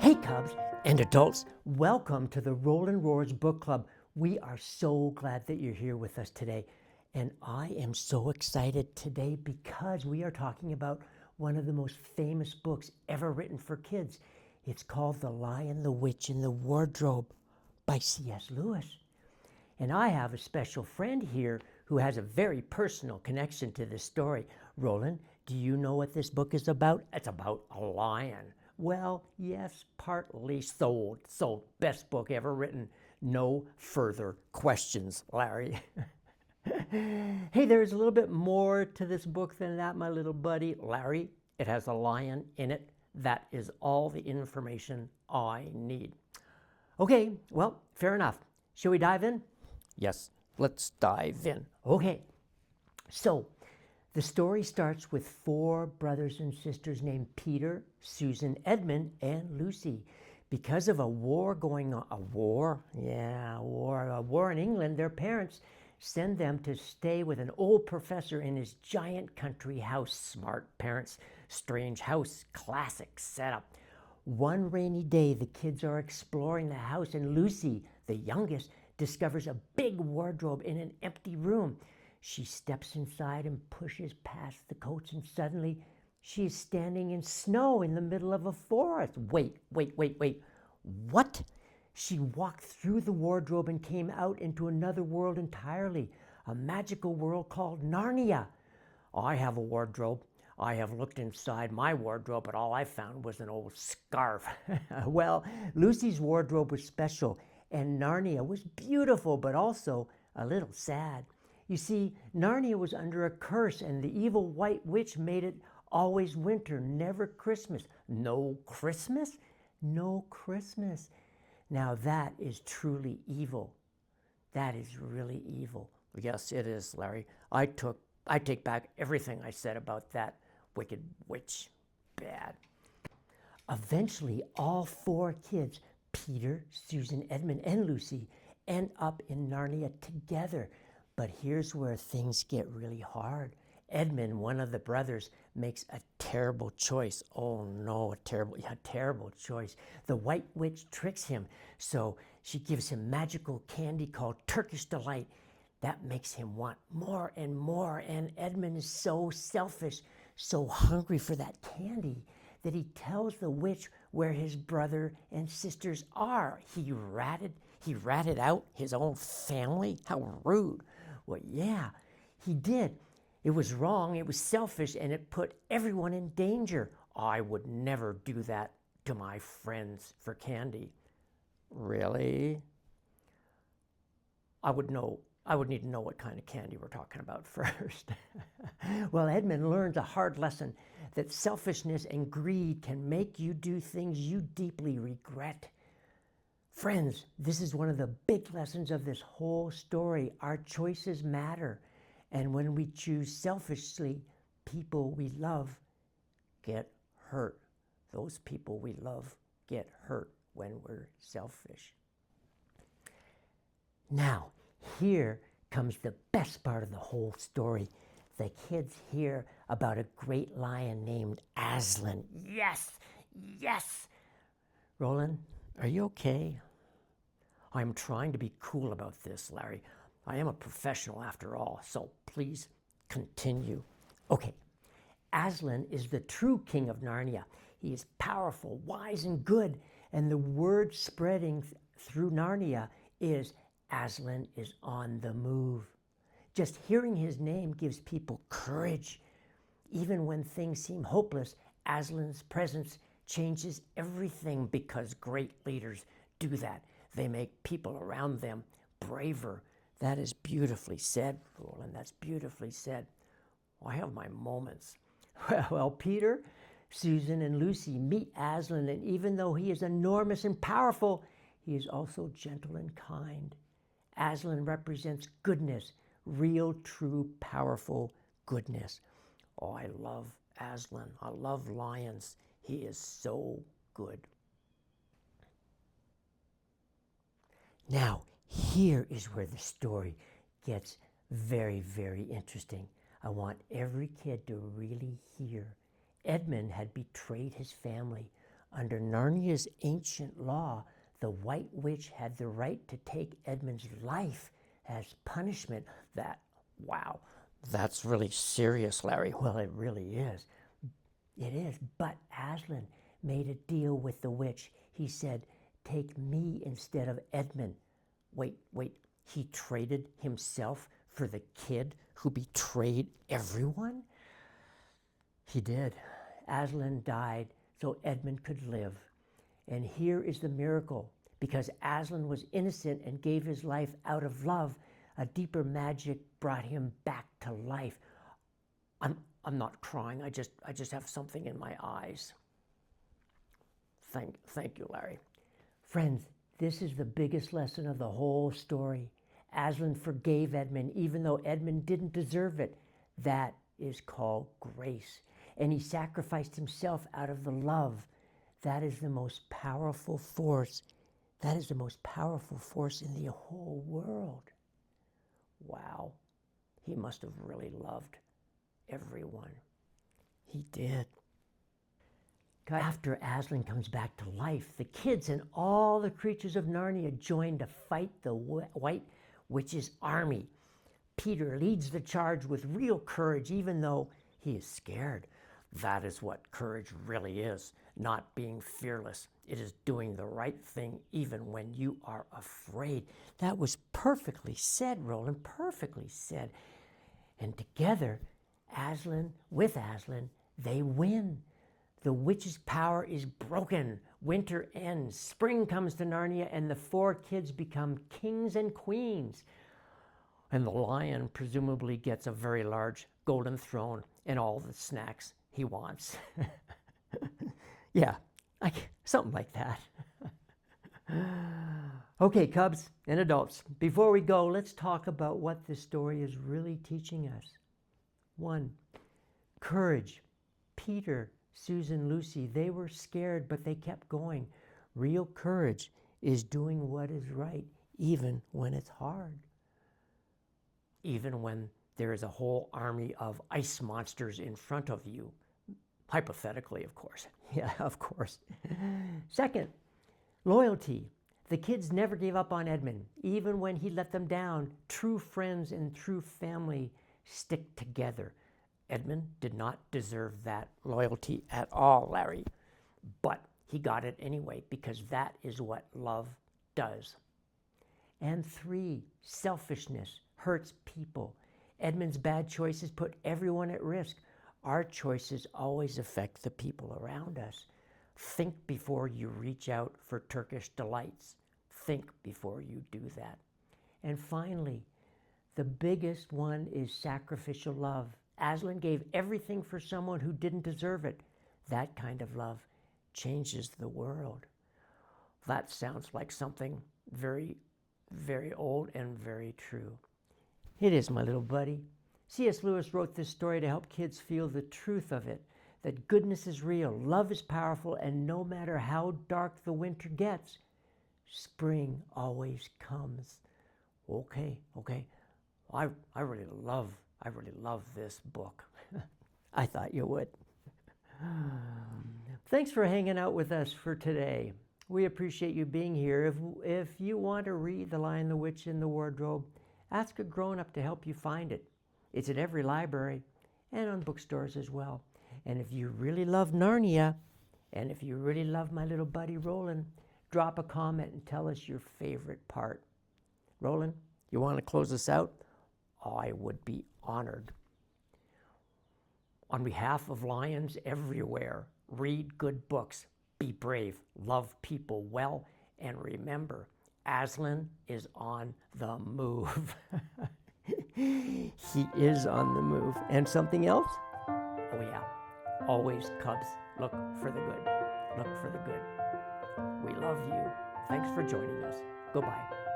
Hey Cubs and adults, welcome to the Roland Roar's Book Club. We are so glad that you're here with us today. And I am so excited today because we are talking about one of the most famous books ever written for kids. It's called The Lion, the Witch, and the Wardrobe by C.S. Lewis. And I have a special friend here who has a very personal connection to this story. Roland, do you know what this book is about? It's about a lion. Well, yes, partly sold. So, best book ever written. No further questions, Larry. Hey, there's a little bit more to this book than that, my little buddy. Larry, it has a lion in it. That is all the information I need. Okay, well, fair enough. Shall we dive in? Yes, let's dive in. Okay, so the story starts with four brothers and sisters named Peter, Susan, Edmund, and Lucy. Because of a war going on, a war in England, their parents send them to stay with an old professor in his giant country house. Smart parents, strange house, classic setup. One rainy day, the kids are exploring the house, and Lucy, the youngest, discovers a big wardrobe in an empty room. She steps inside and pushes past the coats, and suddenly she is standing in snow in the middle of a forest. Wait. What? She walked through the wardrobe and came out into another world entirely, a magical world called Narnia. I have a wardrobe. I have looked inside my wardrobe, but all I found was an old scarf. Well, Lucy's wardrobe was special, and Narnia was beautiful, but also a little sad. You see, Narnia was under a curse, and the evil white witch made it always winter, never Christmas. No Christmas? No Christmas. Now that is truly evil. That is really evil. Yes, it is, Larry. I take back everything I said about that wicked witch. Bad. Eventually, all four kids, Peter, Susan, Edmund, and Lucy, end up in Narnia together. But here's where things get really hard. Edmund, one of the brothers, makes a terrible choice. Oh no, a terrible choice. The white witch tricks him, so she gives him magical candy called Turkish Delight. That makes him want more and more, and Edmund is so selfish, so hungry for that candy, that he tells the witch where his brother and sisters are. He ratted out his own family? How rude. Well, yeah, he did. It was wrong, it was selfish, and it put everyone in danger. I would never do that to my friends for candy. Really? I would need to know what kind of candy we're talking about first. Well, Edmund learns a hard lesson that selfishness and greed can make you do things you deeply regret. Friends, this is one of the big lessons of this whole story. Our choices matter. And when we choose selfishly, people we love get hurt. Those people we love get hurt when we're selfish. Now, here comes the best part of the whole story. The kids hear about a great lion named Aslan. Yes! Roland, are you okay? I'm trying to be cool about this, Larry. I am a professional after all, so please continue. Okay, Aslan is the true king of Narnia. He is powerful, wise, and good, and the word spreading through Narnia is Aslan is on the move. Just hearing his name gives people courage. Even when things seem hopeless, Aslan's presence changes everything because great leaders do that. They make people around them braver. That is beautifully said, Roland. That's beautifully said. I have my moments. Well, Peter, Susan, and Lucy meet Aslan, and even though he is enormous and powerful, he is also gentle and kind. Aslan represents goodness, real, true, powerful goodness. Oh, I love Aslan. I love lions. He is so good. Now, here is where the story gets very, very interesting. I want every kid to really hear. Edmund had betrayed his family. Under Narnia's ancient law, the White Witch had the right to take Edmund's life as punishment. Wow, that's really serious, Larry. Well, it really is. It is. But Aslan made a deal with the witch. He said, take me instead of Edmund. Wait. He traded himself for the kid who betrayed everyone? He did. Aslan died so Edmund could live. And here is the miracle. Because Aslan was innocent and gave his life out of love, a deeper magic brought him back to life. I'm not crying. I just have something in my eyes. Thank you, Larry. Friends, this is the biggest lesson of the whole story. Aslan forgave Edmund even though Edmund didn't deserve it. That is called grace. And he sacrificed himself out of the love. That is the most powerful force. That is the most powerful force in the whole world. Wow. He must have really loved everyone. He did. After Aslan comes back to life, the kids and all the creatures of Narnia join to fight the White Witch's army. Peter leads the charge with real courage, even though he is scared. That is what courage really is, not being fearless. It is doing the right thing even when you are afraid. That was perfectly said, Roland, perfectly said. And together, with Aslan, they win. The witch's power is broken. Winter ends. Spring comes to Narnia, and the 4 kids become kings and queens. And the lion presumably gets a very large golden throne and all the snacks he wants. Yeah, something like that. Okay, Cubs and adults, before we go, let's talk about what this story is really teaching us. 1, courage. Peter, Susan, Lucy, they were scared, but they kept going. Real courage is doing what is right, even when it's hard. Even when there is a whole army of ice monsters in front of you. Hypothetically, of course. Yeah, of course. 2, loyalty. The kids never gave up on Edmund. Even when he let them down, true friends and true family stick together. Edmund did not deserve that loyalty at all, Larry. But he got it anyway, because that is what love does. And 3, selfishness hurts people. Edmund's bad choices put everyone at risk. Our choices always affect the people around us. Think before you reach out for Turkish delights. Think before you do that. And finally, the biggest one is sacrificial love. Aslan gave everything for someone who didn't deserve it. That kind of love changes the world. That sounds like something very, very old and very true. It is, my little buddy. C.S. Lewis wrote this story to help kids feel the truth of it, that goodness is real, love is powerful, and no matter how dark the winter gets, spring always comes. Okay. I really love this book. I thought you would. Thanks for hanging out with us for today. We appreciate you being here. If you want to read The Lion, the Witch, and the Wardrobe, ask a grown-up to help you find it. It's at every library and on bookstores as well. And if you really love Narnia, and if you really love my little buddy Roland, drop a comment and tell us your favorite part. Roland, you want to close us out? I would be honored. On behalf of lions everywhere, read good books, be brave, love people well, and remember, Aslan is on the move. He is on the move. And something else? Oh yeah, always, Cubs, look for the good. Look for the good. We love you. Thanks for joining us. Goodbye.